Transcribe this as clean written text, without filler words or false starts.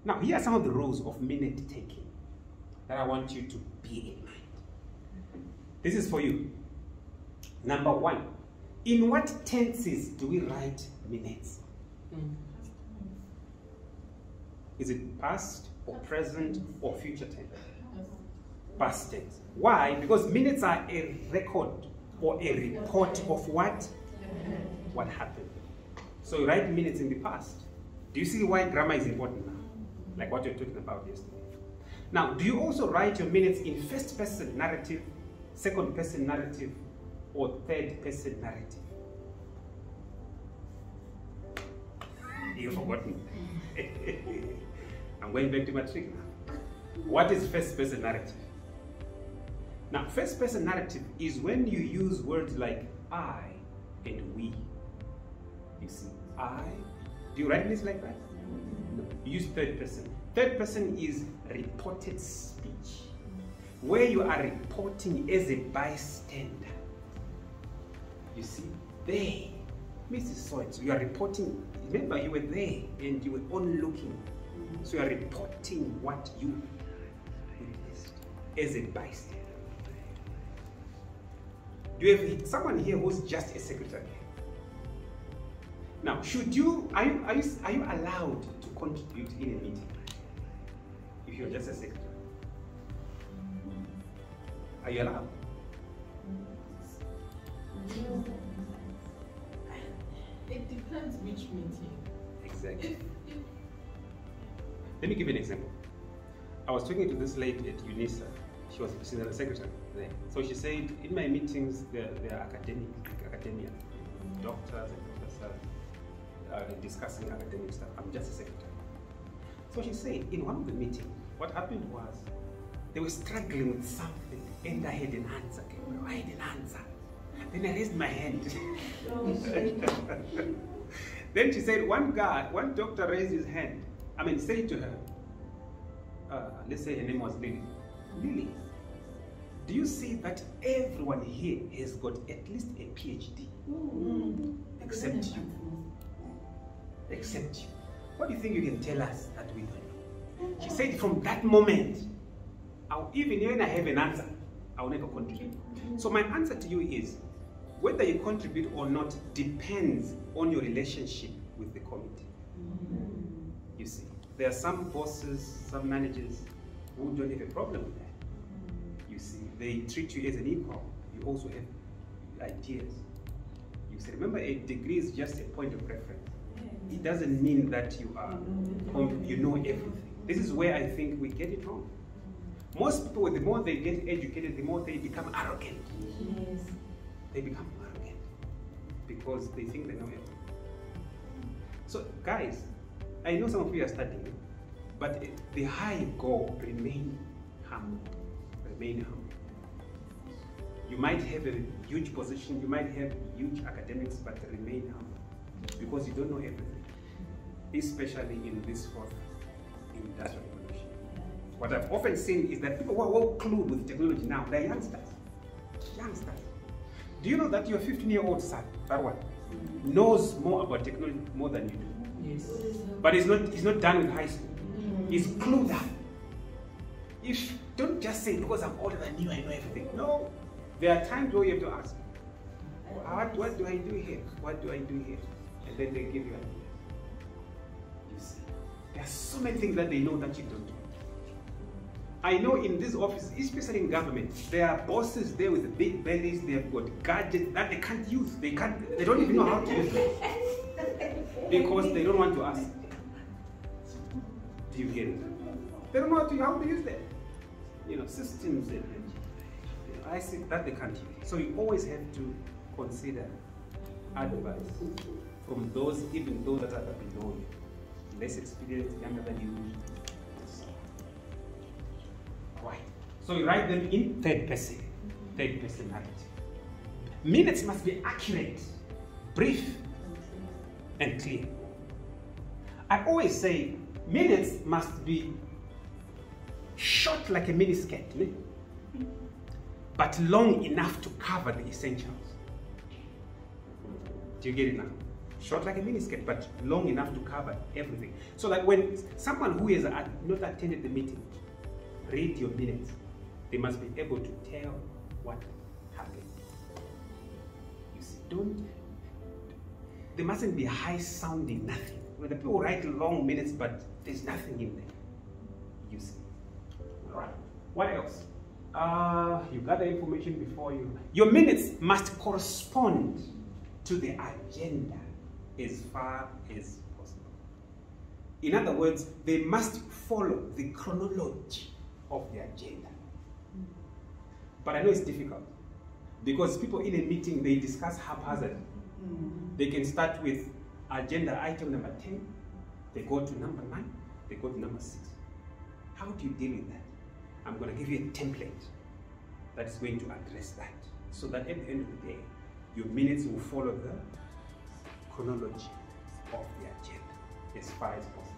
Now, here are some of the rules of minute taking that I want you to be in mind. This is for you. Number one, in what tenses do we write minutes? Is it past or present or future tense? Past tense. Why? Because minutes are a record or a report of what? What happened. So you write minutes in the past. Do you see why grammar is important now? Like what you're talking about yesterday. Now, do you also write your minutes in first person narrative, second person narrative, or third person narrative? You've forgotten. I'm going back to my trick now. What is first person narrative? Now, first person narrative is when you use words like I and we. You see, I. Do you write this like that? No. You use third person. Third person is reported speech, where you are reporting as a bystander. You see, they, Mrs. Soit, you are reporting. Remember, you were there and you were onlooking. So you are reporting what you witnessed as a bystander. Do you have someone here who's just a secretary? Now, are you allowed to contribute in a meeting if you're just a secretary? Are you allowed? It depends which meeting. Exactly. Let me give you an example. I was talking to this lady at UNISA. She's a secretary there. So she said, in my meetings, there are academia, doctors and professors discussing academic stuff. I'm just a secretary. So she said, in one of the meetings, what happened was, they were struggling with something, and I had an answer. I had an answer. Then I raised my hand. Then she said, one doctor raised his hand. Said to her, let's say her name was Lily. Lily, do you see that everyone here has got at least a PhD? Except you. Except you. What do you think you can tell us that we don't know? She said, from that moment, even when I have an answer, I will never contribute. So my answer to you is, whether you contribute or not depends on your relationship with the committee. You see, there are some bosses, some managers who don't have a problem with that. You see, they treat you as an equal. You also have ideas. You see, remember, a degree is just a point of reference. It doesn't mean that you know everything. This is where I think we get it wrong. Most people, the more they get educated, the more they become arrogant. Yes. They become arrogant because they think they know everything. So, guys, I know some of you are studying, but the high goal, remain humble. Remain humble. You might have a huge position, you might have huge academics, but remain humble because you don't know everything, especially in this fourth industrial revolution. What I've often seen is that people who are well clued with technology now, they're youngsters. Youngsters. Do you know that your 15-year-old son, that one, knows more about technology more than you do? Yes. But he's not done with high school. He's clued up. Don't just say, because I'm older than you, I know everything. No. There are times where you have to ask, what do I do here? What do I do here? And then they give you an idea. You see, there are so many things that they know that you don't know. I know in this office, especially in government, there are bosses there with big bellies. They have got gadgets that they can't use. They don't even know how to use them because they don't want to ask. Do you get it? They don't know how to use them. Systems and I see that they can't use. So you always have to consider advice from those, even those that are below you, less experienced, younger than you. Right. So you write them in third person narrative. Minutes must be accurate, brief, and clear. I always say minutes must be short like a miniskirt, but long enough to cover the essentials. Do you get it now? Short like a miniskirt, but long enough to cover everything. So that when someone who has not attended the meeting read your minutes, they must be able to tell what happened. You see, there mustn't be high sounding nothing. The people write long minutes, but there's nothing in there. You see. All right. What else? You got the information before you. Your minutes must correspond to the agenda as far as possible. In other words, they must follow the chronology of the agenda. But I know it's difficult because people in a meeting, they discuss haphazard. They can start with agenda item number 10, they go to number 9, they go to number 6. How do you deal with that? I'm going to give you a template that is going to address that, so that at the end of the day, your minutes will follow the chronology of the agenda as far as possible.